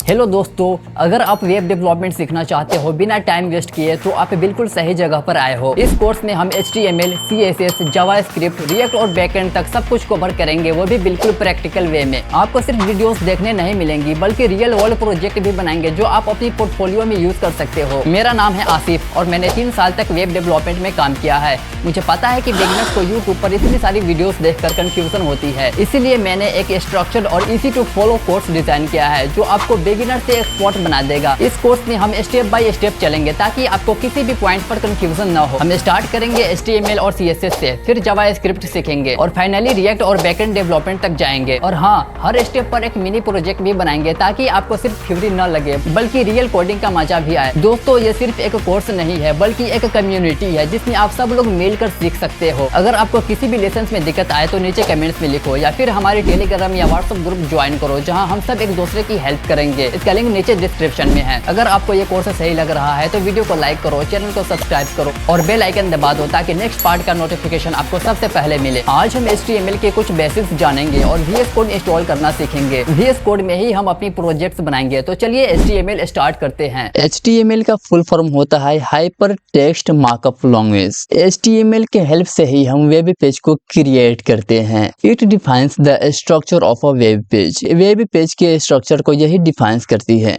Hello दोस्तों, अगर आप वेब डेवलपमेंट सीखना चाहते हो बिना टाइम वेस्ट किए तो आप बिल्कुल सही जगह पर आए हो। इस कोर्स में हम HTML, CSS, जावास्क्रिप्ट, रिएक्ट और बैकएंड तक सब कुछ कवर करेंगे, वो भी बिल्कुल प्रैक्टिकल वे में। आपको सिर्फ वीडियोस देखने नहीं मिलेंगी बल्कि रियल वर्ल्ड प्रोजेक्ट भी बनाएंगे जो आप अपनी पोर्टफोलियो में यूज कर सकते हो। मेरा नाम है आसिफ और मैंने 3 साल तक वेब डेवलपमेंट में काम किया है। मुझे पता है कि बिगिनर्स को यूट्यूब पर इतनी सारी वीडियोस देखकर कंफ्यूजन होती है, इसीलिए मैंने एक स्ट्रक्चर्ड और easy to follow course design किया है जो आपको बिगिनर से एक्सपर्ट बना देगा। इस कोर्स में हम स्टेप बाय स्टेप चलेंगे ताकि आपको किसी भी पॉइंट पर कंफ्यूजन ना हो। हम स्टार्ट करेंगे HTML और CSS से, फिर जावास्क्रिप्ट सीखेंगे और फाइनली रिएक्ट और बैकएंड डेवलपमेंट तक जाएंगे। और हाँ, हर स्टेप पर एक मिनी प्रोजेक्ट भी बनाएंगे ताकि आपको सिर्फ थ्योरी न लगे बल्कि रियल कोडिंग का मजा भी आए। दोस्तों, ये सिर्फ एक कोर्स नहीं है बल्कि एक कम्युनिटी है जिसमें आप सब लोग मिलकर सीख सकते हो। अगर आपको किसी भी लेसन में दिक्कत आए तो नीचे कमेंट्स में लिखो या फिर हमारे टेलीग्राम या व्हाट्सएप ग्रुप ज्वाइन करो जहां हम सब एक दूसरे की हेल्प करेंगे। इसका लिंक नीचे डिस्क्रिप्शन में है। अगर आपको ये कोर्स सही लग रहा है तो वीडियो को लाइक करो, चैनल को सब्सक्राइब करो और बेल आइकन दबा दो ताकि नेक्स्ट पार्ट का नोटिफिकेशन आपको सबसे पहले मिले। आज हम HTML के कुछ बेसिक्स जानेंगे और VS कोड इंस्टॉल करना सीखेंगे। VS कोड में ही हम अपनी प्रोजेक्ट्स बनाएंगे। तो चलिए HTML स्टार्ट करते हैं। HTML का फुल फॉर्म होता है hyper text markup language. HTML के हेल्प से ही हम वेब पेज को क्रिएट करते हैं। It defines the structure of a web page. Web page के स्ट्रक्चर को यही डिफाइंस करती है।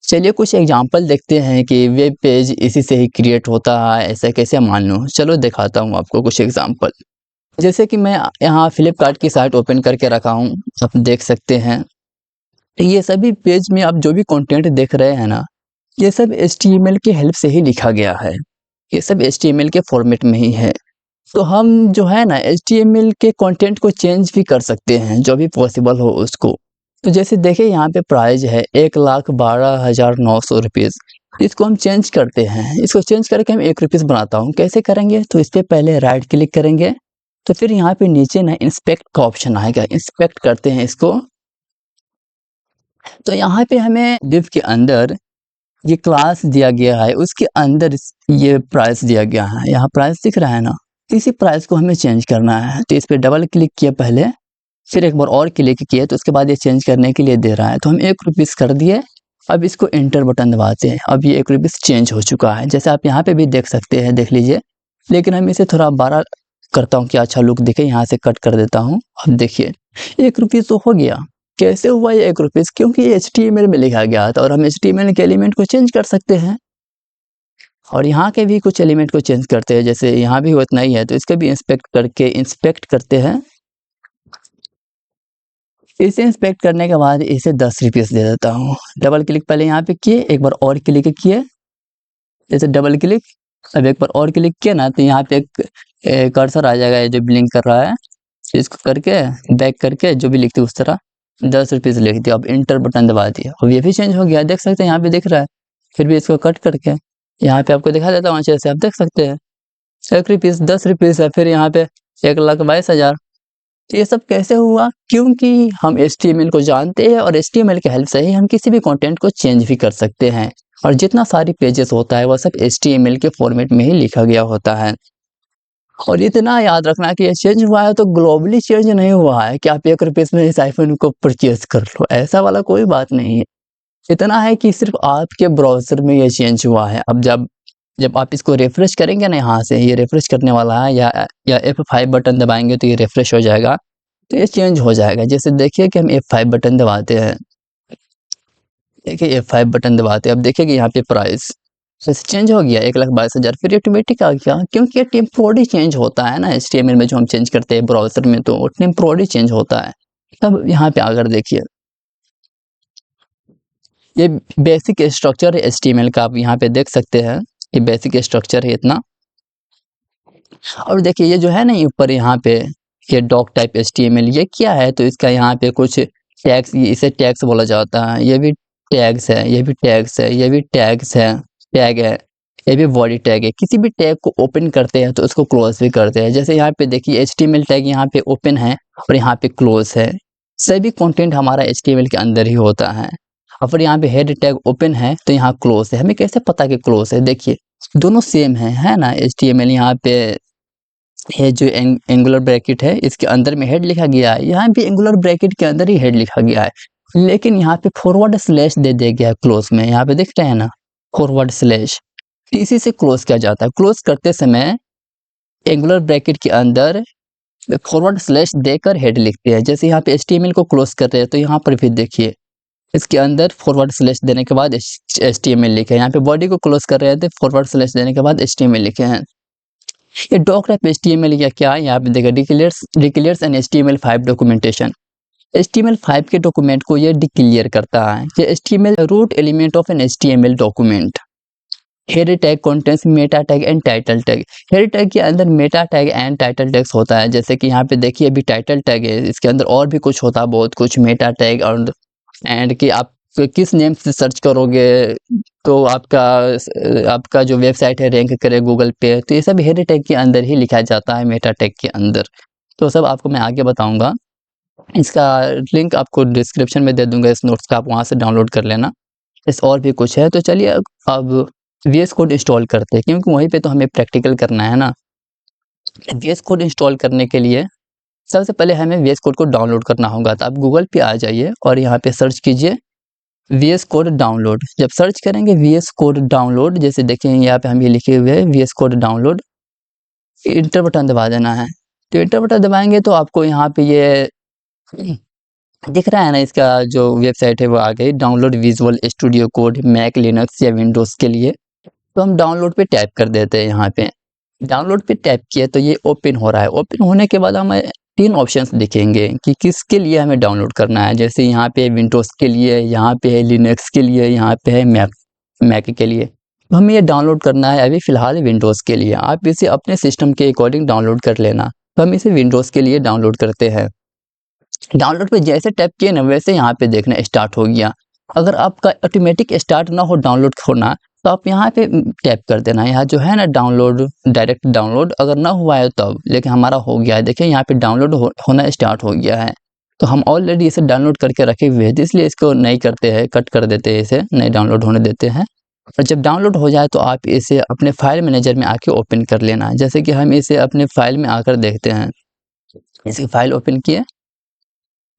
चलिए कुछ एग्जांपल देखते हैं कि वेब पेज इसी से ही क्रिएट होता है, ऐसा कैसे मान लो। चलो दिखाता हूँ आपको कुछ एग्जांपल। जैसे कि मैं यहाँ फ्लिपकार्ट की साइट ओपन करके रखा हूँ, आप देख सकते हैं। ये सभी पेज में आप जो भी कंटेंट देख रहे हैं ना, ये सब HTML के हेल्प से ही लिखा गया है। ये सब HTML के फॉर्मेट में ही है। तो हम जो है ना HTML के कंटेंट को चेंज भी कर सकते हैं, जो भी पॉसिबल हो उसको। तो जैसे देखिए यहाँ पे प्राइस है 1,12,900 रुपीज़। इसको हम चेंज करते हैं। इसको चेंज करके हम 1 रुपीज़ बनाता हूँ। कैसे करेंगे? तो इस पर पहले राइट क्लिक करेंगे, तो फिर यहाँ पे नीचे ना इंस्पेक्ट का ऑप्शन आएगा। इंस्पेक्ट करते हैं इसको। तो यहाँ पे हमें डिव के अंदर ये क्लास दिया गया है, उसके अंदर ये प्राइस दिया गया है। यहाँ प्राइस दिख रहा है ना, इसी प्राइस को हमें चेंज करना है। तो इस पर डबल क्लिक किया पहले, फिर एक बार और क्लिक किए, तो उसके बाद ये चेंज करने के लिए दे रहा है। तो हम 1 रुपीज़ कर दिए। अब इसको एंटर बटन दबाते हैं। अब ये 1 रुपीज़ चेंज हो चुका है, जैसे आप यहाँ पे भी देख सकते हैं, देख लीजिए। लेकिन हम इसे थोड़ा बड़ा करता हूँ कि अच्छा लुक दिखे। यहाँ से कट कर देता हूँ। अब देखिए 1 रुपीज़ तो हो गया। कैसे हुआ ये 1 रुपीज़? क्योंकि ये HTML में लिखा गया था और हम HTML के एलिमेंट को चेंज कर सकते हैं। और यहाँ के भी कुछ एलिमेंट को चेंज करते हैं, जैसे यहाँ भी उतना ही है, तो इसका भी इंस्पेक्ट करते हैं। इसे इंस्पेक्ट करने के बाद इसे 10 रुपीज़ दे देता हूँ। डबल क्लिक पहले यहाँ पे किए, एक बार और क्लिक किए, जैसे डबल क्लिक, अब एक बार और क्लिक किया ना, तो यहाँ पे एक कर्सर आ जाएगा जो ब्लिंक कर रहा है। इसको करके बैक करके जो भी लिखते उस तरह 10 रुपीज़ लिख दिया। अब इंटर बटन दबा दिया, अब ये भी चेंज हो गया। देख सकते हैं यहाँ पे दिख रहा है। फिर भी इसको कट करके यहाँ पे आपको दिखा देता हूँ अच्छे से, आप देख सकते हैं 1 रुपीज़ 10 रुपीज़ है। फिर यहाँ पे 1,22,000। तो ये सब कैसे हुआ? क्योंकि हम HTML को जानते हैं और HTML के हेल्प से ही हम किसी भी कंटेंट को चेंज भी कर सकते हैं। और जितना सारी पेजेस होता है वह सब HTML के फॉर्मेट में ही लिखा गया होता है। और इतना याद रखना कि ये चेंज हुआ है तो ग्लोबली चेंज नहीं हुआ है कि आप 1 रुपीज़ में इस आईफोन को परचेज कर लो, ऐसा वाला कोई बात नहीं है। इतना है कि सिर्फ आपके ब्राउज़र में ये चेंज हुआ है। अब जब आप इसको रिफ्रेश करेंगे ना, यहाँ से ये रिफ्रेश करने वाला है या F5 बटन दबाएंगे तो ये रिफ्रेश हो जाएगा, तो ये चेंज हो जाएगा। जैसे देखिए कि हम F5 बटन दबाते हैं, देखिए F5 बटन दबाते हैं। अब देखिए कि यहाँ पे प्राइस जैसे चेंज हो गया 1,22,000। फिर ऑटोमेटिक आ गया, क्योंकि ये टेम्पोररी चेंज होता है ना HTML में। जो हम चेंज करते हैं ब्राउज़र में तो वो टेम्पोररी चेंज होता है। तब यहाँ पे आकर देखिए, ये बेसिक स्ट्रक्चर है HTML का, आप यहाँ पे देख सकते हैं। ये बेसिक स्ट्रक्चर है इतना। और देखिए ये जो है ना ऊपर यहाँ पे ये डॉक टाइप HTML, ये क्या है? तो इसका यहाँ पे कुछ टैग्स, इसे टैग्स बोला जाता है। ये भी टैग्स है, ये भी टैग्स है, ये भी टैग्स है, टैग है, ये भी बॉडी टैग है। किसी भी टैग को ओपन करते हैं तो उसको क्लोज भी करते हैं। जैसे यहाँ पे देखिए HTML टैग यहाँ पे ओपन है और यहाँ पे क्लोज है। सभी कंटेंट हमारा HTML के अंदर ही होता है। और फिर यहाँ पे हेड टैग ओपन है तो यहाँ क्लोज है। हमें कैसे पता कि क्लोज है? देखिए दोनों सेम है ना। HTML यहाँ पे ये जो एंगुलर ब्रैकेट है इसके अंदर में हेड लिखा गया है, यहाँ भी एंगुलर ब्रैकेट के अंदर ही हेड लिखा गया है। लेकिन यहाँ पे फॉरवर्ड स्लैश दे दिया गया है क्लोज में, यहाँ पे दिख रहे हैं ना फॉरवर्ड स्लैश, इसी से क्लोज किया जाता है। क्लोज करते समय एंगुलर ब्रैकेट के अंदर फॉरवर्ड स्लैश देकर हेड लिखते हैं। जैसे यहाँ पे HTML को क्लोज कर रहे हैं तो यहाँ पर भी देखिए इसके अंदर फॉरवर्ड स्लैश देने के बाद HTML लिखे हैं। यहाँ पे बॉडी को क्लोज कर रहे थे, फॉरवर्ड स्लैश देने के बाद HTML लिखे हैं। ये डॉकरैप HTML या क्या है, यहाँ पे देखिए declares N HTML5 documentation. HTML5 के डॉक्यूमेंट को ये डिक्लेयर करता है कि HTML root element of an HTML document. Header tag contents meta tag and title tag. Header tag के अंदर meta tag and title tags होता है। जैसे कि यहाँ पे देखिए अभी टाइटल टैग है, इसके अंदर और भी कुछ होता है, बहुत कुछ मेटा टैग और एंड कि आप किस नेम से सर्च करोगे तो आपका जो वेबसाइट है रैंक करे गूगल पे, तो ये सब हेडर टैग के अंदर ही लिखा जाता है, मेटा टैग के अंदर। तो सब आपको मैं आगे बताऊंगा, इसका लिंक आपको डिस्क्रिप्शन में दे दूंगा इस नोट्स का, आप वहाँ से डाउनलोड कर लेना। इस और भी कुछ है, तो चलिए अब VS कोड इंस्टॉल करते हैं, क्योंकि वहीं पे तो हमें प्रैक्टिकल करना है ना। VS कोड इंस्टॉल करने के लिए सबसे पहले हमें VS कोड को डाउनलोड करना होगा। तो आप गूगल पे आ जाइए और यहाँ पे सर्च कीजिए VS कोड डाउनलोड। जब सर्च करेंगे VS कोड डाउनलोड, जैसे देखें यहाँ पे हम ये लिखे हुए हैं VS code download, inter button दबा देना है। तो इंटर बटन दबाएंगे तो आपको यहाँ पे ये दिख रहा है ना, इसका जो वेबसाइट है वो आ गई, download visual studio code Mac Linux या विंडोज़ के लिए। तो हम डाउनलोड पे टैप कर देते हैं। यहाँ पे डाउनलोड पे टैप किया तो ये ओपन हो रहा है। ओपन होने के बाद हमें 3 ऑप्शंस दिखेंगे कि किसके लिए हमें डाउनलोड करना है। जैसे यहाँ पे विंडोज़ के लिए, यहाँ पे है लिनक्स के लिए, यहाँ पे है मैक के लिए। तो हमें ये डाउनलोड करना है अभी फ़िलहाल विंडोज़ के लिए। आप इसे अपने सिस्टम के अकॉर्डिंग डाउनलोड कर लेना। तो हम इसे विंडोज़ के लिए डाउनलोड करते हैं। डाउनलोड पे जैसे टैप किए ना वैसे यहाँ पे देखना स्टार्ट हो गया। अगर आपका ऑटोमेटिक स्टार्ट ना हो डाउनलोड होना तो आप यहाँ पे टैप कर देना। यहाँ जो है ना डाउनलोड, डायरेक्ट डाउनलोड अगर ना हुआ है तब, लेकिन हमारा हो गया है। देखिए यहाँ पे डाउनलोड होना स्टार्ट हो गया है। तो हम ऑलरेडी इसे डाउनलोड करके रखे हुए हैं, तो इसलिए इसको नहीं करते हैं, कट कर देते हैं, इसे नहीं डाउनलोड होने देते हैं। और जब डाउनलोड हो जाए तो आप इसे अपने फाइल मैनेजर में आके ओपन कर लेना। जैसे कि हम इसे अपने फाइल में आकर देखते हैं। इसकी फाइल ओपन किए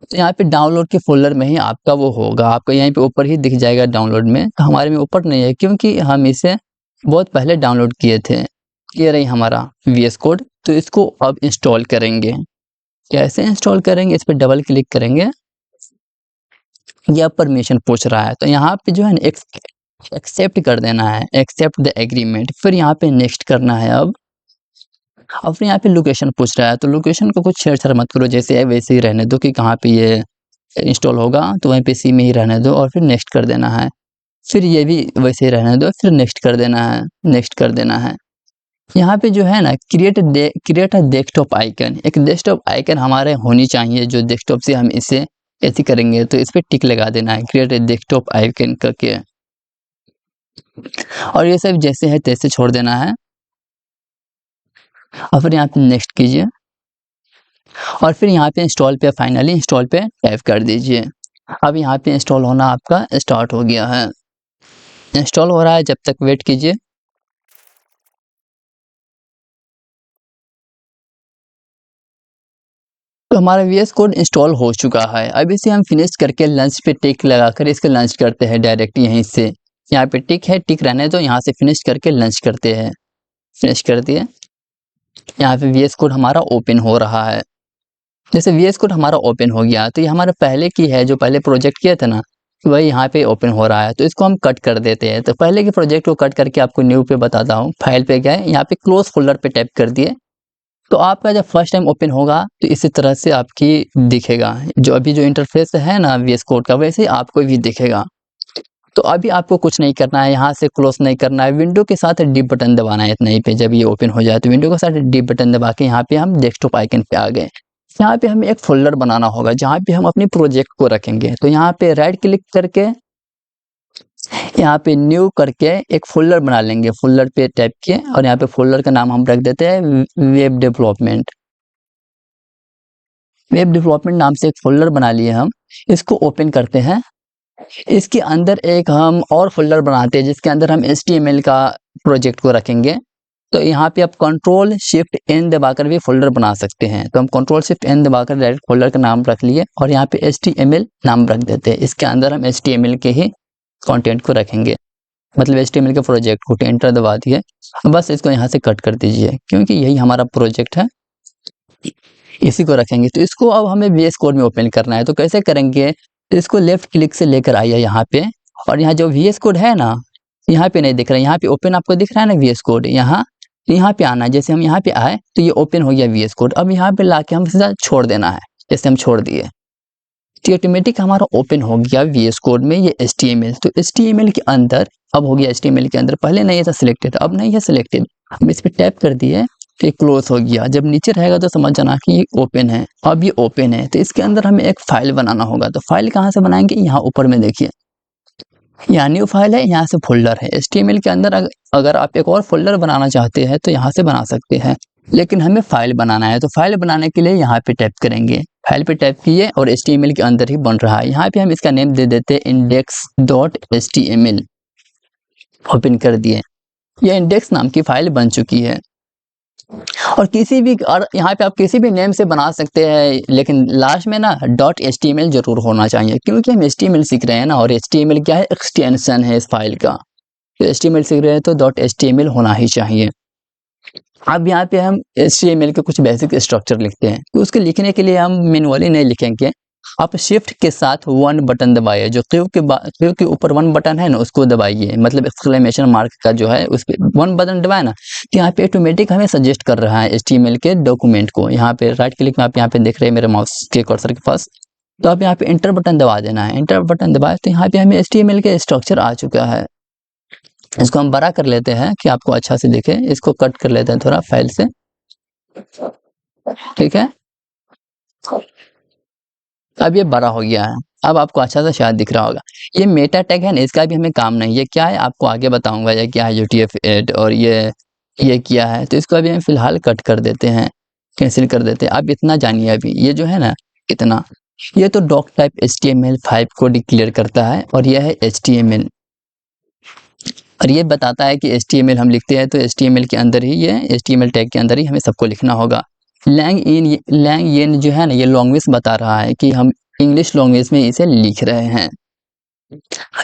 तो यहाँ पे डाउनलोड के फोल्डर में ही आपका वो होगा, आपको यहीं पे ऊपर ही दिख जाएगा डाउनलोड में। तो हमारे में ऊपर नहीं है क्योंकि हम इसे बहुत पहले डाउनलोड किए थे। ये रही हमारा VS कोड। तो इसको अब इंस्टॉल करेंगे। कैसे इंस्टॉल करेंगे, इस पर डबल क्लिक करेंगे, यह परमिशन पूछ रहा है तो यहाँ पे जो है ना एक्सेप्ट कर देना है, एक्सेप्ट द एग्रीमेंट। फिर यहाँ पे नेक्स्ट करना है। अब फिर यहाँ पे लोकेशन पूछ रहा है तो लोकेशन को कुछ छेड़छाड़ मत करो, जैसे है वैसे ही रहने दो कि कहाँ पे ये इंस्टॉल होगा, तो वहीं पे सी में ही रहने दो और फिर नेक्स्ट कर देना है। फिर ये भी वैसे ही रहने दो, फिर नेक्स्ट कर देना है, नेक्स्ट कर देना है। यहाँ पे जो है ना क्रिएट अ डेस्कटॉप आइकन, एक डेस्कटॉप आइकन हमारे होनी चाहिए। जो डेस्कटॉप से हम इसे ऐसे करेंगे तो इस पर टिक लगा देना है, क्रिएट अ डेस्कटॉप आइकन करके। और ये सब जैसे है तैसे छोड़ देना है। और फिर यहाँ पे नेक्स्ट कीजिए और फिर यहाँ पे इंस्टॉल पे, फाइनली इंस्टॉल पे टैप कर दीजिए। अब यहाँ पे इंस्टॉल होना आपका स्टार्ट हो गया है। इंस्टॉल हो रहा है, जब तक वेट कीजिए। तो हमारा VS कोड इंस्टॉल हो चुका है। अब इसे हम फिनिश करके लंच पे टिक लगाकर इसके लंच करते हैं डायरेक्ट यहीं से। यहाँ पे टिक है, टिक रहने दो, यहाँ से फिनिश करके लंच करते हैं। फिनिश कर दिए। यहाँ पे VS कोड हमारा ओपन हो रहा है। जैसे VS कोड हमारा ओपन हो गया तो ये हमारे पहले की है, जो पहले प्रोजेक्ट किया था ना, वही यहाँ पे ओपन हो रहा है। तो इसको हम कट कर देते हैं। तो पहले के प्रोजेक्ट को कट करके आपको न्यू पे बताता हूँ। फाइल पे गए, यहाँ पे क्लोज फोल्डर पे टैप कर दिए। तो आपका जब फर्स्ट टाइम ओपन होगा तो इसी तरह से आपकी दिखेगा। जो अभी जो इंटरफेस है ना VS कोड का, वैसे ही आपको भी दिखेगा। तो अभी आपको कुछ नहीं करना है, यहाँ से क्लोज नहीं करना है, विंडो के साथ डी बटन दबाना है इतना ही पे। जब ये ओपन हो जाए तो विंडो के साथ डी बटन दबा के यहाँ पे हम डेस्कटॉप आइकन पे आ गए। यहाँ पे हमें एक फोल्डर बनाना होगा जहाँ पे हम अपनी प्रोजेक्ट को रखेंगे। तो यहाँ पे राइट क्लिक करके यहाँ पे न्यू करके एक फोल्डर बना लेंगे। फोल्डर पे टैप किए और यहाँ पे फोल्डर का नाम हम रख देते हैं वेब डेवलपमेंट। वेब डेवलपमेंट नाम से एक फोल्डर बना लिए हम। इसको ओपन करते हैं। इसके अंदर एक हम और फोल्डर बनाते हैं जिसके अंदर हम HTML का प्रोजेक्ट को रखेंगे। तो यहाँ पे आप कंट्रोल शिफ्ट एन दबाकर भी फोल्डर बना सकते हैं। तो हम कंट्रोल शिफ्ट एन दबाकर डायरेक्ट फोल्डर का नाम रख लिए और यहाँ पे HTML नाम रख देते हैं। इसके अंदर हम HTML के ही कंटेंट को रखेंगे, मतलब HTML के प्रोजेक्ट को। एंटर दबा दिए, बस इसको यहाँ से कट कर दीजिए क्योंकि यही हमारा प्रोजेक्ट है, इसी को रखेंगे। तो इसको अब हमें VS कोड में ओपन करना है। तो कैसे करेंगे, तो इसको लेफ्ट क्लिक से लेकर आइए यहाँ पे, और यहाँ जो VS कोड है ना, यहाँ पे नहीं दिख रहा है, यहाँ पे ओपन आपको दिख रहा है ना VS कोड, यहाँ पे आना है। जैसे हम यहाँ पे आए तो ये ओपन हो गया VS कोड। अब यहाँ पे लाके हम सीधा छोड़ देना है, जैसे हम छोड़ दिए तो ऑटोमेटिक हमारा ओपन हो गया VS कोड में ये HTML। तो HTML के अंदर अब हो गया, HTML के अंदर पहले नहीं था सिलेक्टेड, अब नहीं है सिलेक्टेड। हम इस पर टैप कर दिए तो ये क्लोज हो गया। जब नीचे रहेगा तो समझ जाना कि ये ओपन है। अब ये ओपन है तो इसके अंदर हमें एक फाइल बनाना होगा। तो फाइल कहाँ से बनाएंगे, यहाँ ऊपर में देखिए, यहाँ न्यू फाइल है, यहाँ से फोल्डर है। HTML के अंदर अगर आप एक और फोल्डर बनाना चाहते हैं तो यहाँ से बना सकते हैं, लेकिन हमें फाइल बनाना है। तो फाइल बनाने के लिए यहाँ पे टैप करेंगे, फाइल पे टैप किए और HTML के अंदर ही बन रहा है। यहाँ पे हम इसका नेम दे देते हैं index.html। ओपन कर दिए, ये इंडेक्स नाम की फाइल बन चुकी है। और किसी भी, और यहाँ पे आप किसी भी नेम से बना सकते हैं, लेकिन लास्ट में ना .html जरूर होना चाहिए क्योंकि हम HTML सीख रहे हैं ना, और HTML क्या है, एक्सटेंशन है इस फाइल का। तो HTML सीख रहे हैं तो .html होना ही चाहिए। अब यहाँ पे हम HTML के कुछ बेसिक स्ट्रक्चर लिखते हैं। तो उसके लिखने के लिए हम मैनुअली नहीं लिखेंगे, आप शिफ्ट के साथ 1 बटन दबाइए। जो क्यू के ऊपर 1 बटन है ना, उसको दबाइए, मतलब एक्सक्लेमेशन मार्क का जो है उस पर 1 बटन दबाए ना, तो यहाँ पे ऑटोमेटिक हमें सजेस्ट कर रहा है HTML के डॉक्यूमेंट को। यहाँ पे राइट क्लिक में आप यहाँ पे देख रहे हैं मेरे माउस के कर्सर के पास, तो आप यहाँ पे एंटर बटन दबा देना है। एंटर बटन दबाए तो यहाँ पे हमें HTML के स्ट्रक्चर आ चुका है। इसको हम बड़ा कर लेते हैं कि आपको अच्छा से दिखे। इसको कट कर लेते हैं थोड़ा फाइल से, ठीक है। अब ये बड़ा हो गया है, अब आपको अच्छा से शायद दिख रहा होगा। ये मेटा टैग है ना, इसका भी हमें काम नहीं है। क्या है आपको आगे बताऊंगा, ये क्या है UTF-8 और ये क्या है। तो इसको अभी हम फिलहाल कट कर देते हैं, कैंसिल कर देते हैं। अब इतना जानिए, अभी ये जो है ना, इतना, ये तो डॉक टाइप HTML5 को डिक्लेयर करता है, और यह है HTML। और ये बताता है कि HTML हम लिखते हैं तो HTML के अंदर ही, ये HTML टैग के अंदर ही हमें सबको लिखना होगा। लैंग जो है ना, ये लैंग्वेज बता रहा है कि हम इंग्लिश लैंग्वेज में इसे लिख रहे हैं।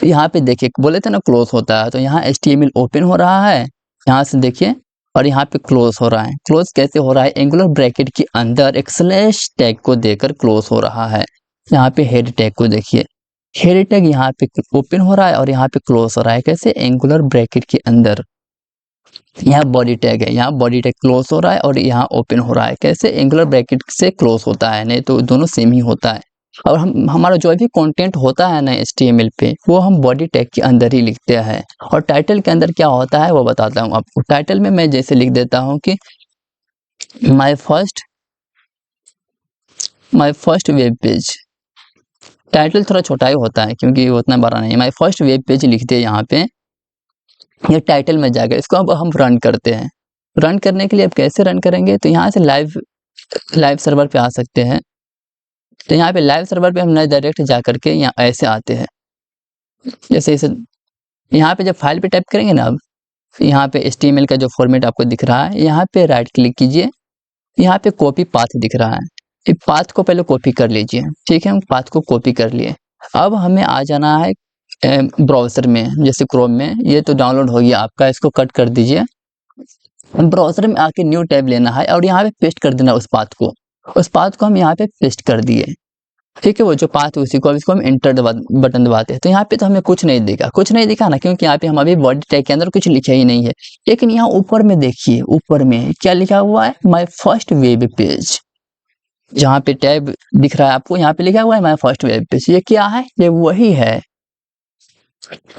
यहाँ पे देखिए, बोले थे ना क्लोज होता है, तो यहाँ HTML ओपन हो रहा है, यहाँ से देखिए, और यहाँ पे क्लोज हो रहा है। क्लोज कैसे हो रहा है, एंगुलर ब्रैकेट के अंदर एक स्लैश टैग को देकर क्लोज हो रहा है। यहाँ पे हेड टैग को देखिए, हेड टैग यहाँ पे ओपन हो रहा है और यहाँ पे क्लोज हो रहा है। कैसे, एंगुलर ब्रैकेट के अंदर। यहाँ बॉडी टैग है, यहाँ बॉडी टैग क्लोज हो रहा है और यहाँ ओपन हो रहा है। कैसे, एंगुलर ब्रैकेट से क्लोज होता है, नहीं तो दोनों सेम ही होता है। और हमारा जो भी कंटेंट होता है ना HTML पे, वो हम बॉडी टैग के अंदर ही लिखते हैं। और टाइटल के अंदर क्या होता है वो बताता हूँ आपको। टाइटल में मैं जैसे लिख देता हूँ कि my first web page. Title थोड़ा छोटा ही होता है क्योंकि उतना बड़ा नहीं है। माय फर्स्ट वेब पेज लिखते हैं यहाँ पे, ये टाइटल में जाएगा। इसको अब हम रन करते हैं। रन करने के लिए अब कैसे रन करेंगे, तो यहाँ से लाइव सर्वर पे आ सकते हैं। तो यहाँ पे लाइव सर्वर पे हम डायरेक्ट जा करके यहाँ ऐसे आते हैं, जैसे इसे यहाँ पे जब फाइल पे टाइप करेंगे ना, अब यहाँ पे HTML का जो फॉर्मेट आपको दिख रहा है, यहाँ पे राइट क्लिक कीजिए, यहाँ पे कॉपी पाथ दिख रहा है, इस पाथ को पहले कॉपी कर लीजिए, ठीक है। हम पाथ को कॉपी कर लिए। अब हमें आ जाना है ब्राउज़र में, जैसे क्रोम में, ये तो डाउनलोड हो गया आपका, इसको कट कर दीजिए। ब्राउज़र में आके न्यू टैब लेना है और यहाँ पे पेस्ट कर देना उस पाथ को हम यहाँ पे पेस्ट कर दिए, ठीक है। वो जो पाथ उसी को, अब इसको हम एंटर बटन दबाते हैं। तो यहाँ पे तो हमें कुछ नहीं दिखा ना, क्योंकि यहाँ पे हम अभी बॉडी टैग के अंदर कुछ लिखा ही नहीं है। लेकिन यहाँ ऊपर में देखिए, ऊपर में क्या लिखा हुआ है, माय फर्स्ट वेब पेज। जहाँ पे टैब दिख रहा है आपको, यहाँ पे लिखा हुआ है माय फर्स्ट वेब पेज। ये क्या है, ये वही है,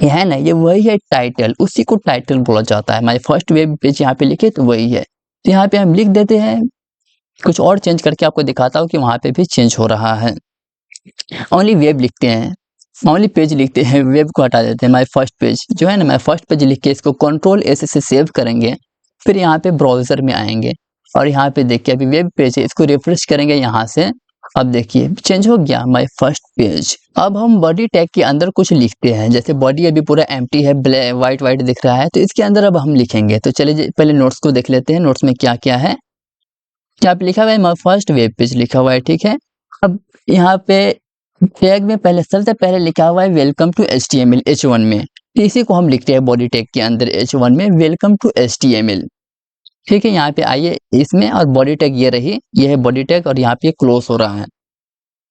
ये है ना, ये वही है टाइटल, उसी को टाइटल बोला जाता है। माय फर्स्ट वेब पेज यहाँ पे लिखे तो वही है। तो यहाँ पे हम लिख देते हैं, कुछ और चेंज करके आपको दिखाता हूँ कि वहाँ पे भी चेंज हो रहा है। ओनली वेब लिखते हैं, ओनली पेज लिखते हैं, वेब को हटा देते हैं। माय फर्स्ट पेज जो है ना, माय फर्स्ट पेज लिख के इसको Ctrl+S से सेव करेंगे। फिर यहाँ पे ब्राउज़र में आएंगे और यहाँ पे देखिए अभी वेब पेज है, इसको रिफ्रेश करेंगे यहाँ से, अब देखिए चेंज हो गया माय फर्स्ट पेज। अब हम बॉडी टैग के अंदर कुछ लिखते हैं, जैसे बॉडी अभी पूरा एम्प्टी है, ब्लैक वाइट वाइट दिख रहा है, तो इसके अंदर अब हम लिखेंगे। तो चलिए पहले नोट्स को देख लेते हैं, नोट्स में क्या क्या है। यहाँ पे लिखा हुआ है माय फर्स्ट वेब पेज लिखा हुआ है, ठीक है। अब यहाँ पे टैग में पहले सबसे पहले लिखा हुआ है वेलकम टू HTML H1 में, तो इसी को हम लिखते हैं बॉडी टैग के अंदर H1 में, वेलकम टू HTML, ठीक है। यहाँ पे आइए इसमें, और बॉडी टैग ये रही, ये है बॉडी टैग, और यहाँ पे क्लोज हो रहा है।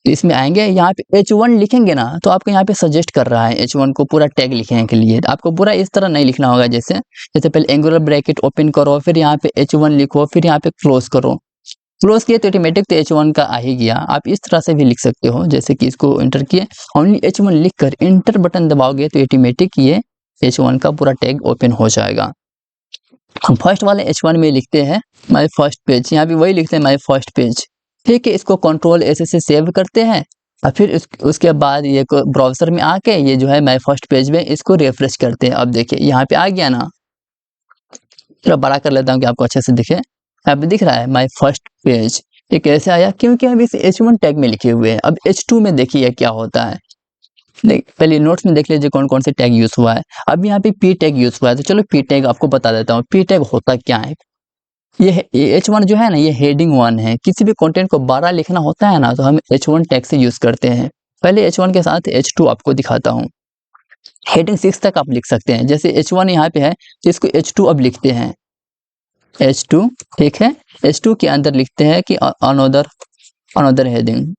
तो इसमें आएंगे, यहाँ पे H1 लिखेंगे ना, तो आपको यहाँ पे सजेस्ट कर रहा है H1 को पूरा टैग लिखने के लिए। आपको पूरा इस तरह नहीं लिखना होगा, जैसे जैसे पहले एंगुलर ब्रैकेट ओपन करो, फिर यहाँ पे H1 लिखो, फिर यहाँ पे क्लोज करो। क्लोज किए तो ऑटोमेटिक तो H1 का आ ही गया। आप इस तरह से भी लिख सकते हो, जैसे कि इसको इंटर किए, ओनली H1 लिखकर इंटर बटन दबाओगे तो ऑटोमेटिक ये H1 का पूरा टैग ओपन हो जाएगा। हम फर्स्ट वाले H1 में लिखते हैं माय फर्स्ट पेज, यहाँ भी वही लिखते हैं माय फर्स्ट पेज, ठीक है। इसको कंट्रोल S से सेव करते हैं, और फिर उसके बाद ये ब्राउज़र में आके ये जो है माय फर्स्ट पेज में इसको रिफ्रेश करते हैं। अब देखिए यहाँ पे आ गया ना, थोड़ा बड़ा कर लेता हूँ कि आपको अच्छे से दिखे। यहाँ पे दिख रहा है माय फर्स्ट पेज, ये कैसे आया, क्योंकि हम इस H1 टैग में लिखे हुए हैं। अब H2 में देखिए क्या होता है, पहले नोट्स में देख लीजिए कौन कौन से टैग यूज हुआ है। अब यहाँ पे P टैग यूज हुआ है, तो चलो P टैग आपको बता देता हूँ। P टैग होता क्या है, ये H1 जो है ना, ये हेडिंग 1 है। किसी भी कंटेंट को बड़ा लिखना होता है ना, तो हम H1 टैग से यूज करते हैं। पहले H1 के साथ H2 आपको दिखाता हूँ। हेडिंग 6 तक आप लिख सकते हैं, जैसे H1 यहाँ पे है तो इसको H2 अब लिखते हैं, H2, ठीक है। H2 के अंदर लिखते हैं कि अनदर हेडिंग।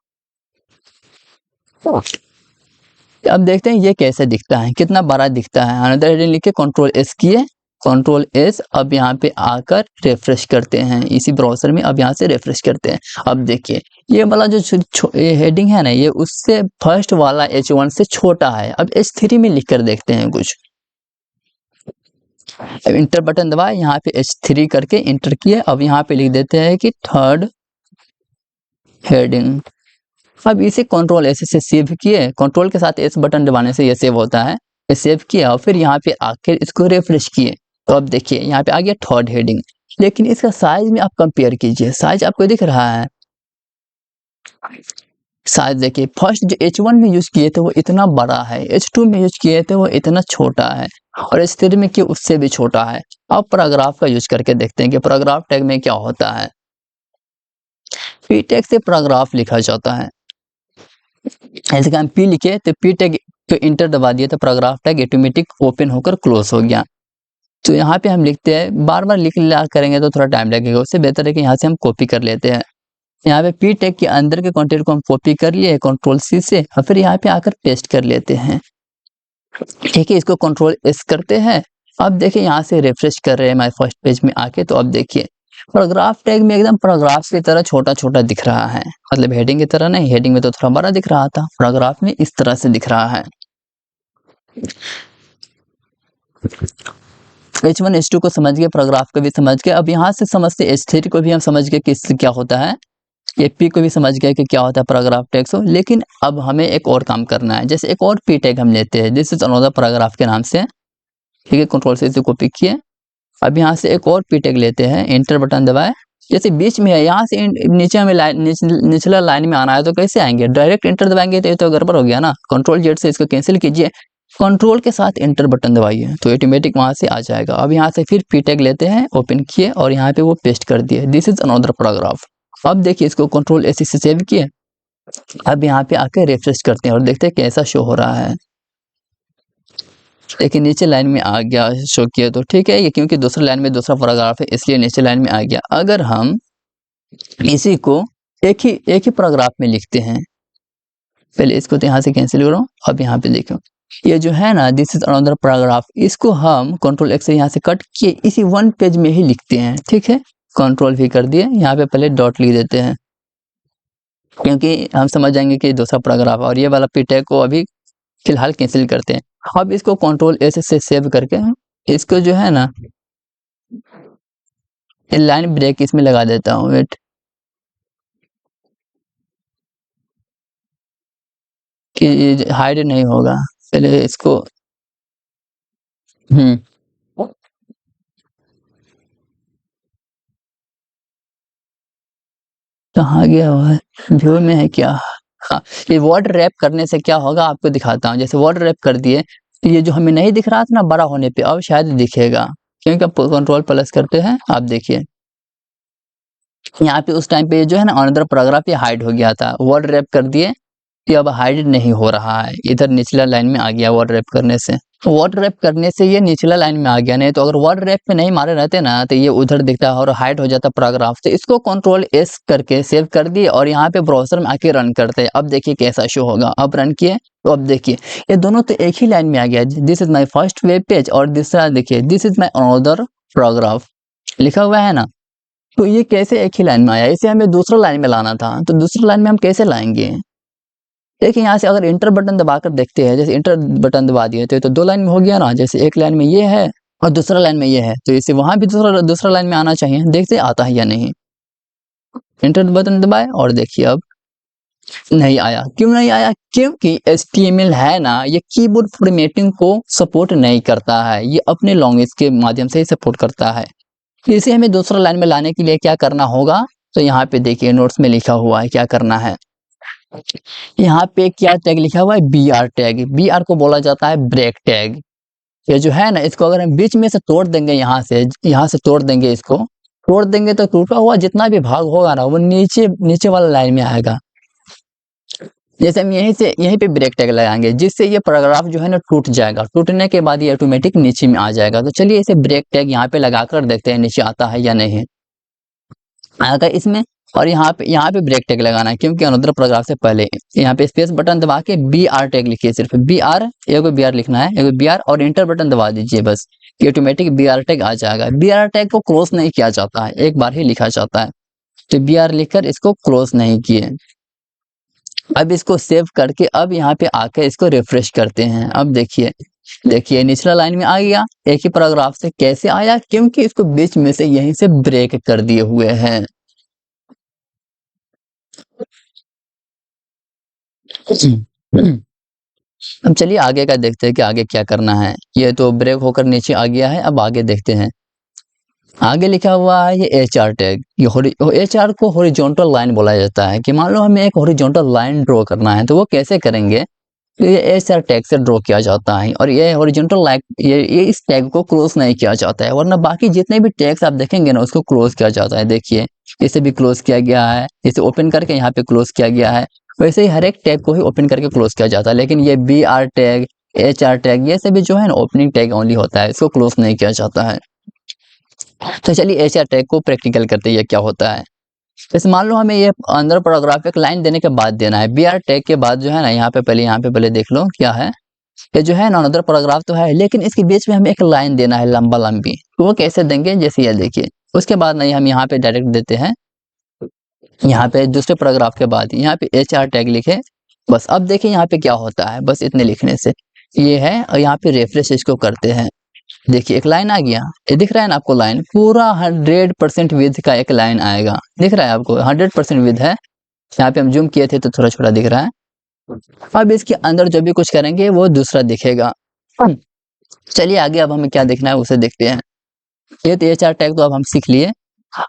अब देखते हैं ये कैसे दिखता है, कितना बड़ा दिखता है। अनदर हेडिंग लिख के कंट्रोल S किए, कंट्रोल S, अब यहाँ पे आकर रिफ्रेश करते हैं इसी ब्राउज़र में। अब यहाँ से रिफ्रेश करते हैं। अब देखिए ये वाला जो हेडिंग है ना, ये उससे फर्स्ट वाला H1 से छोटा है। अब H3 में लिख कर देखते हैं कुछ। अब इंटर बटन दबाए, यहाँ पे H3 करके इंटर किए। अब यहाँ पे लिख देते हैं कि थर्ड हेडिंग। अब इसे कंट्रोल S से सेव किए, कंट्रोल के साथ S बटन दबाने से ये सेव होता है। ये सेव किया और फिर यहाँ पे आकर इसको रिफ्रेश किए, तो अब देखिए यहाँ पे आ गया थर्ड हेडिंग। लेकिन इसका साइज में आप कंपेयर कीजिए, साइज आपको दिख रहा है। साइज देखिए, फर्स्ट जो H1 में यूज किए थे वो इतना बड़ा है, H2 में यूज किए थे वो इतना छोटा है, और H3 में किए उससे भी छोटा है। अब पैराग्राफ का यूज करके देखते हैं कि पैराग्राफ टैग में क्या होता है। P टैग से पैराग्राफ लिखा जाता है। ऐसे कि हम P लिखे तो P टैग पे इंटर दबा दिया तो पैराग्राफ टैग ऑटोमेटिक ओपन होकर क्लोज हो गया। तो यहाँ पे हम लिखते हैं, बार बार लिख लिया करेंगे तो थोड़ा टाइम लगेगा, उससे बेहतर है कि यहाँ से हम कॉपी कर लेते हैं। यहाँ पे P टैग के अंदर के कंटेंट को हम कॉपी कर लिए कंट्रोल C से, और फिर यहाँ पे आकर पेस्ट कर लेते हैं, ठीक है। इसको कंट्रोल S करते हैं। अब देखिए यहाँ से रिफ्रेश कर रहे हैं माय फर्स्ट पेज में आके, तो अब देखिए पैराग्राफ टैग में एकदम पैराग्राफ की तरह छोटा छोटा दिख रहा है, मतलब हेडिंग की तरह नहीं, हेडिंग में तो थोड़ा बड़ा दिख रहा था, पैराग्राफ में इस तरह से दिख रहा है। H1 H2 को समझ गए, पैराग्राफ को भी समझ गए। अब यहाँ से समझते H3 को भी हम समझ गए कि इससे क्या होता है, ये P को भी समझ गए कि क्या होता है पैराग्राफ टैग से। लेकिन अब हमें एक और काम करना है, जैसे एक और P टैग हम लेते हैं, दिस इज अनदर पैराग्राफ के नाम से, ठीक है। कंट्रोल से इसे कॉपी किए। अब यहाँ से एक और P टैग लेते हैं, इंटर बटन दबाए, जैसे बीच में है, यहाँ से नीचे हमें निचला लाइन में आना है, तो कैसे आएंगे, डायरेक्ट इंटर दबाएंगे तो ये तो गड़बड़ हो गया ना। कंट्रोल Z से इसको कैंसिल कीजिए, कंट्रोल के साथ इंटर बटन दबाइए, तो ऑटोमेटिक वहां से आ जाएगा। अब यहाँ से फिर P टैग लेते हैं, ओपन किए और यहाँ पे वो पेस्ट कर दिए, दिस इज अनदर पैराग्राफ। अब देखिए इसको कंट्रोल S से सेव किए। अब यहाँ पे आके रिफ्रेश करते हैं और देखते हैं कैसा शो हो रहा है। देखिए नीचे लाइन में आ गया, शो किया, तो ठीक है। ये क्योंकि दूसरी लाइन में दूसरा पैराग्राफ है इसलिए नीचे लाइन में आ गया। अगर हम इसी को एक ही पैराग्राफ में लिखते हैं, पहले इसको तो यहाँ से कैंसिल करो। अब यहाँ पे देखो ये जो है ना, दिस इज अनदर पैराग्राफ, इसको हम कंट्रोल X से यहाँ से कट किए इसी 1 पेज में ही लिखते हैं, ठीक है। कंट्रोल V कर दिए, यहाँ पे पहले डॉट लिख देते हैं, क्योंकि हम समझ जाएंगे कि दूसरा पैराग्राफ, और ये वाला P टैग को अभी फिलहाल कैंसिल करते हैं। अब इसको कंट्रोल S से सेव करके इसको जो है ना, लाइन ब्रेक इसमें लगा देता हूँ, वेट, कि हाइड नहीं होगा। पहले इसको कहाँ गया हुआ है, व्यू में है क्या? हाँ, ये वर्ड रैप करने से क्या होगा आपको दिखाता हूँ। जैसे वर्ड रैप कर दिए तो ये जो हमें नहीं दिख रहा था ना बड़ा होने पे, अब शायद दिखेगा, क्योंकि अब कंट्रोल प्लस करते हैं, आप देखिए यहाँ पे उस टाइम पे जो है ना अनदर पैराग्राफ ये हाइड हो गया था, वर्ड रैप कर दिए ये अब हाइड नहीं हो रहा है, इधर निचला लाइन में आ गया वर्ड रैप करने से। वर्ड रैप करने से ये निचला लाइन में आ गया, नहीं तो अगर वर्ड रैप पे नहीं मारे रहते ना तो ये उधर दिखता है और हाइड हो जाता पैराग्राफ। तो इसको कंट्रोल एस करके सेव कर दिए और यहाँ पे ब्राउजर में आके रन करते हैं। अब देखिए कैसा शो होगा, अब रन किए तो अब देखिए ये दोनों तो एक ही लाइन में आ गया, this is my first web page और दूसरा देखिए this is my another paragraph लिखा हुआ है ना। तो ये कैसे एक ही लाइन में आया, इसे हमें दूसरा लाइन में लाना था, तो दूसरा लाइन में हम कैसे लाएंगे? देखिए यहाँ से अगर इंटर बटन दबाकर देखते हैं, जैसे इंटर बटन दबा दिए तो दो लाइन में हो गया ना, जैसे एक लाइन में ये है और दूसरा लाइन में ये है, तो इसे वहां भी दूसरा लाइन में आना चाहिए। देखते आता है या नहीं, इंटर बटन दबाए और देखिए अब नहीं आया। क्यों नहीं आया? क्योंकि HTML है ना ये कीबोर्ड फॉर्मेटिंग को सपोर्ट नहीं करता है, ये अपने लैंग्वेज के माध्यम से ही सपोर्ट करता है। इसे हमें दूसरा लाइन में लाने के लिए क्या करना होगा, तो यहाँ पे देखिए नोट्स में लिखा हुआ है क्या करना है। यहाँ पे क्या टैग लिखा हुआ है, BR टैग। BR को बोला जाता है ब्रेक टैग। ये जो है ना इसको अगर हम बीच में से तोड़ देंगे, यहाँ से तोड़ देंगे, इसको तोड़ देंगे तो टूटा हुआ जितना भी भाग होगा ना वो नीचे नीचे वाला लाइन में आएगा। जैसे हम यहीं पे ब्रेक टैग लगाएंगे जिससे ये पैराग्राफ जो है ना टूट जाएगा, टूटने के बाद ये ऑटोमेटिक नीचे में आ जाएगा। तो चलिए इसे ब्रेक टैग यहाँ पे लगाकर देखते हैं नीचे आता है या नहीं। अगर इसमें और यहाँ पे ब्रेक टैग लगाना है, क्योंकि अनदर पैराग्राफ से पहले यहाँ पे स्पेस बटन दबा के BR टैग लिखिए, सिर्फ BR, एगो BR लिखना है, एगो BR और इंटर बटन दबा दीजिए, बस ये ऑटोमेटिक BR टैग आ जाएगा। BR टैग को क्लोज नहीं किया जाता है, एक बार ही लिखा जाता है, तो BR लिखकर इसको क्लोज नहीं किए। अब इसको सेव करके अब यहाँ पे आके इसको रिफ्रेश करते हैं। अब देखिए निचला लाइन में आ गया एक ही पैराग्राफ से। कैसे आया? क्योंकि इसको बीच में से यहीं से ब्रेक कर दिए हुए हैं। अब चलिए आगे का देखते हैं कि आगे क्या करना है। ये तो ब्रेक होकर नीचे आ गया है, अब आगे देखते हैं। आगे लिखा हुआ है ये HR टैग। ये HR को हॉरिजॉन्टल लाइन बोला जाता है, कि मान लो हमें एक हॉरिजॉन्टल लाइन ड्रॉ करना है तो वो कैसे करेंगे, तो ये HR टैग से ड्रॉ किया जाता है। और ये हॉरिजॉन्टल लाइन ये इस टैग को क्लोज नहीं किया जाता है, वरना बाकी जितने भी टैग्स आप देखेंगे ना उसको क्लोज किया जाता है। देखिए इसे भी क्लोज किया गया है, इसे ओपन करके यहाँ पे क्लोज किया गया है। वैसे ही हर एक टैग को ही ओपन करके क्लोज किया जाता है, लेकिन ये BR टैग, HR टैग ये सभी जो है ना ओपनिंग टैग ओनली होता है, इसको क्लोज नहीं किया जाता है। तो चलिए HR टैग को प्रैक्टिकल करते हैं ये क्या होता है। जैसे मान लो हमें ये अंदर पैराग्राफ एक लाइन देने के बाद देना है, BR टैग के बाद जो है ना यहाँ पे पहले देख लो क्या है। ये जो है ना अंदर पैराग्राफ तो है, लेकिन इसके बीच में हमें एक लाइन देना है लंबा लंबी, तो वो कैसे देंगे, जैसे ये देखिए। उसके बाद नहीं हम यहाँ पे डायरेक्ट देते हैं, यहाँ पे दूसरे पैराग्राफ के बाद यहाँ पे HR टैग लिखे, बस। अब देखिए यहाँ पे क्या होता है, बस इतने लिखने से ये है। और यहाँ पे रेफ्रेश इसको करते हैं, देखिए एक लाइन आ गया। ये दिख रहा है ना आपको, लाइन पूरा 100% विड्थ का एक लाइन आएगा, दिख रहा है आपको 100% विड्थ है। यहाँ पे हम जूम किए थे तो थोड़ा छोटा दिख रहा है। अब इसके अंदर जो भी कुछ करेंगे वो दूसरा दिखेगा। चलिए आगे अब हमें क्या देखना है उसे देखते हैं। ये तो HR टैग तो अब हम सीख लिए।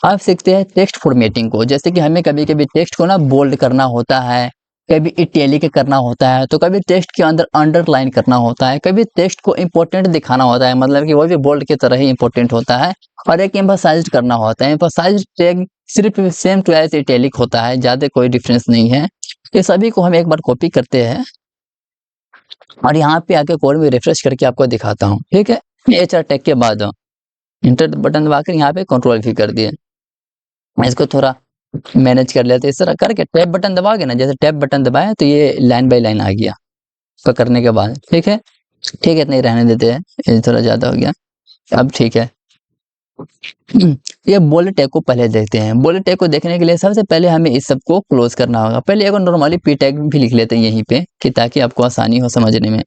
अब सीखते हैं टेक्स्ट फॉर्मेटिंग को। जैसे कि हमें कभी कभी टेक्स्ट को ना बोल्ड करना होता है, कभी इटैलिक करना होता है, तो कभी टेक्स्ट के अंदर अंडरलाइन करना होता है, कभी टेक्स्ट को इंपॉर्टेंट दिखाना होता है, मतलब कि वो भी बोल्ड की तरह ही इंपॉर्टेंट होता है। और एक एम्फसाइज्ड करना होता है। एम्फसाइज्ड टैग सिर्फ सेम टू एज इटैलिक होता है, ज्यादा कोई डिफरेंस नहीं है। ये सभी को हम एक बार कॉपी करते हैं और यहाँ पे आके कोड में रिफ्रेश करके आपको दिखाता हूँ, ठीक है। HR टैग के बाद इंटर बटन दबाकर यहाँ पे कंट्रोल भी कर दिए। इसको थोड़ा मैनेज कर लेते हैं, इस तरह करके टैब बटन दबाओगे ना, जैसे टैब बटन दबाए तो ये लाइन बाय लाइन आ गया पकड़ने के बाद, ठीक है। इतना ही रहने देते हैं, ये थोड़ा ज्यादा हो गया, अब ठीक है। ये बोल्ड टैग को पहले देखते हैं। बोल्ड टैग को देखने के लिए सबसे पहले हमें इस सब को क्लोज करना होगा। पहले एक नॉर्मली P टैग भी लिख लेते हैं यहीं पे, कि ताकि आपको आसानी हो समझने में।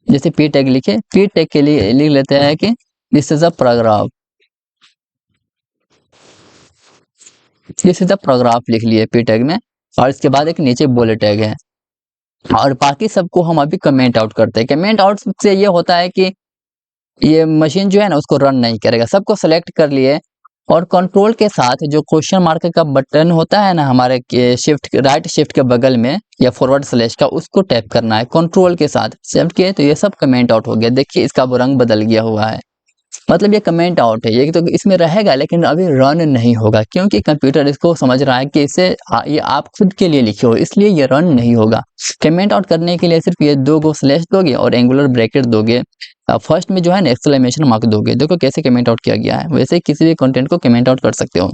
जैसे P टैग लिखे, P टैग के लिए लिख लेते हैं कि this is a paragraph, this is a paragraph लिख लिए P टैग में। और इसके बाद एक नीचे बोल्ड टैग है, और बाकी सबको हम अभी कमेंट आउट करते हैं। कमेंट आउट से ये होता है कि ये मशीन जो है ना उसको रन नहीं करेगा। सबको सेलेक्ट कर लिए और कंट्रोल के साथ जो क्वेश्चन मार्क का बटन होता है ना हमारे शिफ्ट राइट शिफ्ट के बगल में या फॉरवर्ड स्लैश का, उसको टैप करना है कंट्रोल के साथ। शिफ्ट किए तो ये सब कमेंट आउट हो गया। देखिए इसका वो रंग बदल गया हुआ है, मतलब ये कमेंट आउट है। ये तो इसमें रहेगा लेकिन अभी रन नहीं होगा, क्योंकि कंप्यूटर इसको समझ रहा है कि इसे ये आप खुद के लिए लिखे हो, इसलिए ये रन नहीं होगा। कमेंट आउट करने के लिए सिर्फ ये 2 गो स्लैश दोगे और एंगुलर ब्रैकेट दोगे। फर्स्ट में जो है ना एक्सक्लेमेशन मार्क दोगे। देखो कैसे कमेंट आउट किया गया है, वैसे किसी भी कंटेंट को कमेंट आउट कर सकते हो।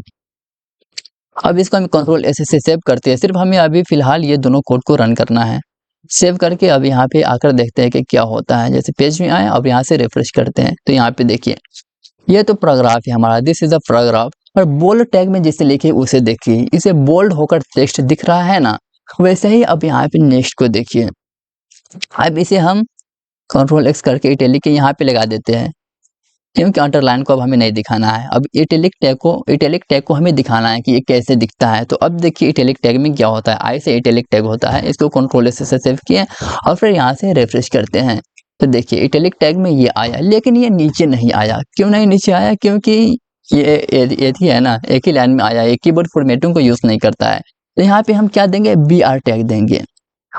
अब इसको हम कंट्रोल एस से सेव करते हैं। सिर्फ हमें अभी फिलहाल ये दोनों कोड को रन करना है। सेव करके अब यहाँ पे आकर देखते हैं कि क्या होता है। जैसे पेज में आए, अब यहाँ से रिफ्रेश करते हैं तो यहाँ पे देखिए ये तो पैराग्राफ है हमारा, दिस इज अ पैराग्राफ। और बोल्ड टैग में जिसे लिखे उसे देखिए, इसे बोल्ड होकर टेक्स्ट दिख रहा है ना, वैसे ही अब यहाँ पे नेक्स्ट को देखिए। अब इसे हम कंट्रोल एक्स करके इटैलिक के यहाँ पे लगा देते हैं, क्योंकि अंडरलाइन को अब हमें नहीं दिखाना है। अब इटैलिक टैग को हमें दिखाना है कि ये कैसे दिखता है। तो अब देखिए इटैलिक टैग में क्या होता है, आई से इटैलिक टैग होता है। इसको कंट्रोल एस से सेव किए और फिर यहाँ से रिफ्रेश करते हैं तो देखिए इटैलिक टैग में ये आया, लेकिन ये नीचे नहीं आया। क्यों नहीं नीचे आया? क्योंकि ये थी है ना, एक ही लाइन में आया, ये कीबोर्ड फॉर्मेटिंग को यूज नहीं करता है। तो यहाँ पे हम क्या देंगे, BR टैग देंगे।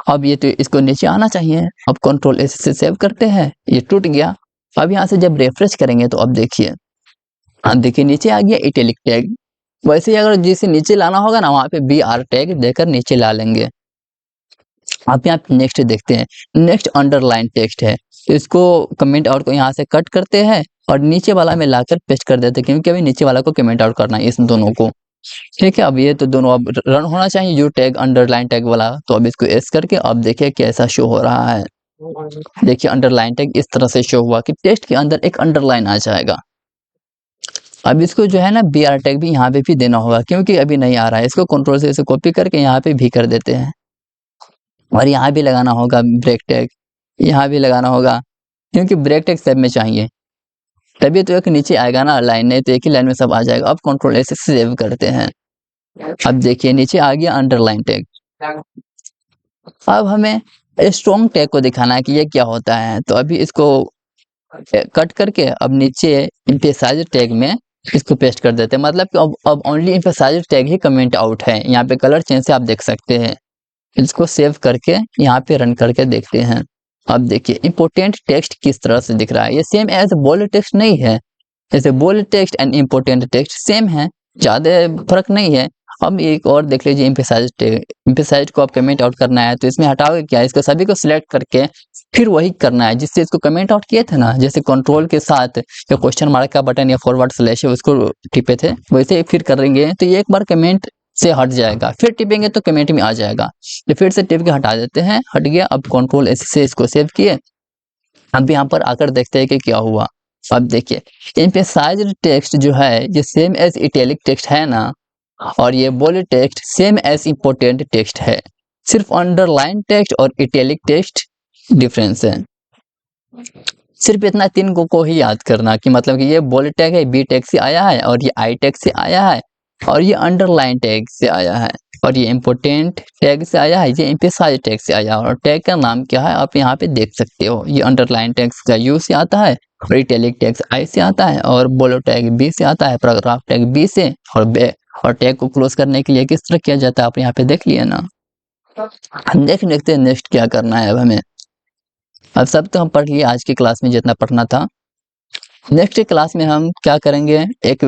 अब ये तो इसको नीचे आना चाहिए। अब कंट्रोल एस से सेव करते हैं, ये टूट गया। अब यहाँ से जब रिफ्रेश करेंगे तो अब देखिए, अब देखिए नीचे आ गया इटैलिक टैग। वैसे ही अगर जिसे नीचे लाना होगा ना, वहाँ पे BR टैग देकर नीचे ला लेंगे। अब यहाँ पे नेक्स्ट देखते हैं। नेक्स्ट अंडरलाइन टेक्स्ट है, तो इसको कमेंट आउट को यहाँ से कट करते हैं और नीचे वाला में लाकर पेस्ट कर देते हैं, क्योंकि अभी नीचे वाला को कमेंट आउट करना है इस दोनों को। ठीक है, अब ये तो दोनों अब रन होना चाहिए, यू टैग अंडरलाइन टैग वाला। तो अब इसको एस करके अब देखिए कैसा शो हो रहा है। देखिए अंडरलाइन टैग इस तरह से शो हुआ कि टेक्स्ट के अंदर एक अंडरलाइन आ जाएगा। अब इसको जो है ना BR टैग भी यहाँ पे भी देना होगा, क्योंकि अभी नहीं आ रहा है। इसको कंट्रोल से इसे कॉपी करके यहाँ पे भी कर देते हैं और यहाँ भी लगाना होगा ब्रेक टैग, यहाँ भी लगाना होगा, क्योंकि ब्रेक टैग सब में चाहिए, तभी तो एक नीचे आएगा ना लाइन, नहीं तो एक ही लाइन में सब आ जाएगा। अब कंट्रोल ऐसे सेव करते हैं। अब देखिए नीचे आ गया अंडरलाइन टैग। अब हमें स्ट्रॉन्ग टैग को दिखाना है कि ये क्या होता है। तो अभी इसको कट करके अब नीचे एम्फसाइज टैग में इसको पेस्ट कर देते हैं। मतलब कि अब ओनली एम्फसाइज टैग ही कमेंट आउट है। यहाँ पे कलर चेंज से आप देख सकते हैं। इसको सेव करके यहाँ पे रन करके देखते हैं। अब देखिए इंपोर्टेंट टेक्स्ट किस तरह से दिख रहा है। ये सेम एज बोल्ड टेक्स्ट नहीं है, जैसे bold text and important text same है, ज्यादा फर्क नहीं है। अब एक और देख लीजिए एम्फसाइज को आप कमेंट आउट करना है तो इसमें हटाओगे क्या, इसको सभी को सिलेक्ट करके फिर वही करना है जिससे इसको कमेंट आउट किए थे ना। जैसे कंट्रोल के साथ जो क्वेश्चन मार्क का बटन या फॉरवर्ड स्लैश है उसको टिपे थे, वैसे फिर करेंगे तो ये एक बार कमेंट से हट जाएगा, फिर टिपेंगे तो कमेंट में आ जाएगा। तो फिर से टिप के हटा देते हैं, हट गया। अब कंट्रोल एस से इसको सेव किए। अब यहाँ पर आकर देखते हैं कि क्या हुआ। अब देखिए एम्फसाइज्ड टेक्स्ट जो है ये सेम एज इटैलिक टेक्स्ट है ना, और ये bold text same as important text है। सिर्फ अंडरलाइन टेक्स्ट और इटैलिक टेक्स्ट डिफरेंस है। सिर्फ इतना 3 को ही याद करना कि मतलब कि ये बोल्ड टैग है, B टैग से आया है, और ये I टैग से आया है, और ये अंडरलाइन टैग से आया है, और ये इंपोर्टेंट टैग से आया है, ये एम्फसाइज टैग से आया है। और टैग का नाम क्या है आप यहाँ पे देख सकते हो। ये अंडरलाइन टैग का U से आता है, और इटैलिक टैग I से आता है, और बोल्ड टैग B से आता है, पैराग्राफ टैग B से। और टैग को क्लोज करने के लिए किस तरह किया जाता है आप यहाँ पे देख लिए ना। देखते हैं नेक्स्ट क्या करना है अब हमें। अब सब तो हम पढ़ लिए आज की क्लास में जितना पढ़ना था। नेक्स्ट क्लास में हम क्या करेंगे, एक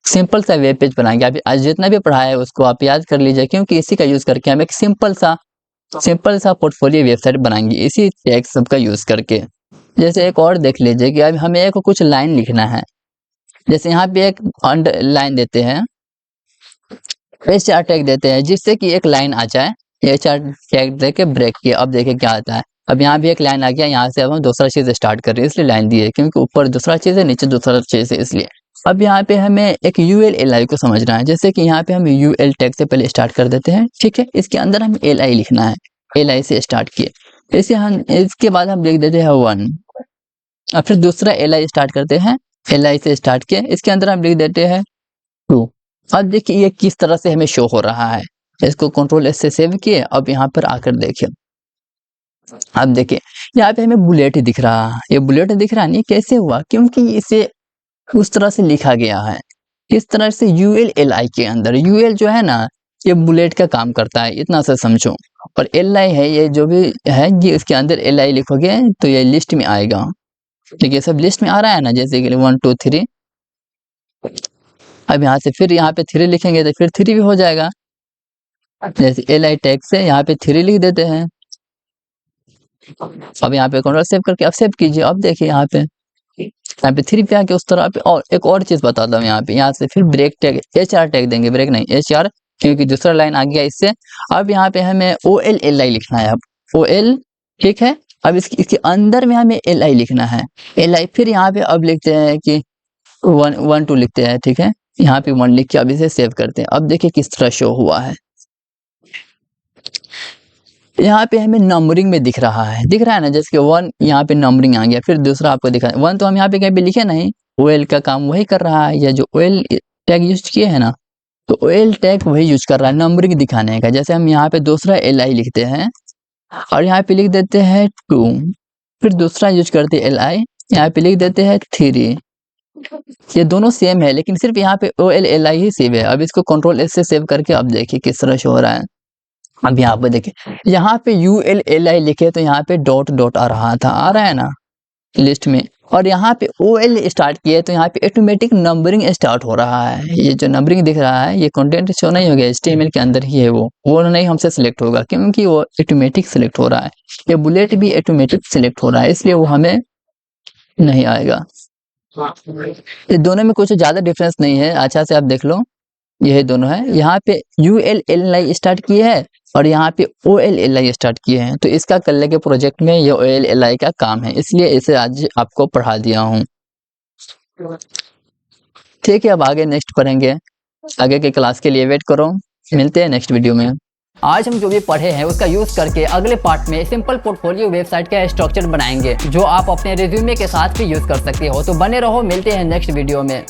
सिंपल सा वेब पेज बनाएंगे। अभी आज जितना भी पढ़ा है उसको आप याद कर लीजिए, क्योंकि इसी का यूज करके हम एक सिंपल सा पोर्टफोलियो वेबसाइट बनाएंगे इसी टैग सब का यूज करके। जैसे एक और देख लीजिए कि अब हमें एक कुछ लाइन लिखना है। जैसे यहाँ पे एक लाइन देते हैं, HR टैग देते हैं जिससे कि एक लाइन आ जाए। HR टैग देके ब्रेक किया, अब देखिए क्या आता है। अब यहाँ भी एक लाइन आ गया, यहाँ से अब हम दूसरा चीज स्टार्ट कर रहे हैं, इसलिए लाइन दी है, क्योंकि ऊपर दूसरा चीज है नीचे दूसरा चीज है इसलिए। अब यहाँ पे हमें एक ULLI को समझना है। जैसे कि यहाँ पे हम UL टैग से पहले स्टार्ट कर देते हैं, ठीक है। इसके अंदर हम LI लिखना है, LI से स्टार्ट किए। इसे हम इसके बाद हम लिख देते हैं 1, और फिर दूसरा LI स्टार्ट करते हैं, LI से स्टार्ट किए, इसके अंदर हम लिख देते हैं 2। अब देखिए ये किस तरह से हमें शो हो रहा है। इसको कंट्रोल एस से सेव किए। अब यहाँ पर आकर देखिए, अब देखिए यहाँ पे हमें बुलेट दिख रहा है। ये बुलेट दिख रहा है नहीं, कैसे हुआ, क्योंकि इसे उस तरह से लिखा गया है। इस तरह से UL के अंदर UL जो है ना ये बुलेट का काम करता है, इतना सा समझो। और LI है ये जो भी है ये इसके अंदर LI लिखोगे तो ये लिस्ट में आएगा। देखिए सब लिस्ट में आ रहा है ना, जैसे कि 1 2 3। अब यहाँ से फिर यहाँ पे 3 लिखेंगे तो फिर 3 भी हो जाएगा। जैसे LI टैग से यहाँ पे 3 लिख देते हैं। अब यहाँ पे कंट्रोल सेव करके अब सेव कीजिए। अब देखिए यहाँ पे 3 पे आके उस तरह पे और एक और चीज बताता हूँ। यहाँ से फिर ब्रेक टैग HR टैग देंगे, ब्रेक नहीं HR, क्योंकि दूसरा लाइन आ गया इससे। अब यहाँ पे हमें OLLI लिखना है। अब OL ठीक है। अब इसके अंदर में हमें LI लिखना है, LI। फिर यहाँ पे अब लिखते हैं कि 1 2 लिखते हैं, ठीक है। यहाँ पे 1 लिख के अब इसे सेव करते हैं। अब देखिए किस तरह शो हुआ है। यहाँ पे हमें नंबरिंग में दिख रहा है ना, जैसे कि 1 यहाँ पे नंबरिंग आ गया। फिर दूसरा आपको दिखा 1 तो हम यहाँ पे कहीं पे लिखे नहीं, OL का काम वही कर रहा है। या जो OL टैग यूज किए है ना, तो OL टैग वही यूज कर रहा है नंबरिंग दिखाने का। जैसे हम यहाँ पे दूसरा LI लिखते हैं और यहाँ पे लिख देते हैं 2, फिर दूसरा यूज करते हैं LI, यहाँ पे लिख देते हैं 3। ये दोनों सेम है लेकिन सिर्फ यहाँ पे OLLI ही सेव है। अब इसको कंट्रोल S से सेव करके अब देखिए किस तरह शो हो रहा है। अब यहाँ पे देखिए यहाँ पे ULLI लिखे तो यहाँ पे डॉट डॉट आ रहा है ना लिस्ट में। और यहाँ पे OL स्टार्ट किए तो यहाँ पे ऑटोमेटिक नंबरिंग स्टार्ट हो रहा है। ये जो नंबरिंग दिख रहा है ये कंटेंट शो नहीं हो गया, HTML के अंदर ही है वो नहीं हमसे सिलेक्ट होगा क्योंकि वो ऑटोमेटिक सिलेक्ट हो रहा है। ये बुलेट भी ऑटोमेटिक सिलेक्ट हो रहा है इसलिए वो हमें नहीं आएगा। ये दोनों में कुछ ज़्यादा डिफरेंस नहीं है, अच्छा से आप देख लो। यही दोनों है, यहाँ पे ULLI स्टार्ट किए है और यहाँ पे OLLI स्टार्ट किए हैं। तो इसका कल के प्रोजेक्ट में ये OLLI का काम है, इसलिए इसे आज आपको पढ़ा दिया हूँ। ठीक है, अब आगे नेक्स्ट पढ़ेंगे। आगे के क्लास के लिए वेट करो, मिलते हैं नेक्स्ट वीडियो में। आज हम जो भी पढ़े हैं उसका यूज करके अगले पार्ट में सिंपल पोर्टफोलियो वेबसाइट का स्ट्रक्चर बनाएंगे जो आप अपने रिज्यूमे के साथ भी यूज कर सकते हो। तो बने रहो, मिलते हैं नेक्स्ट वीडियो में।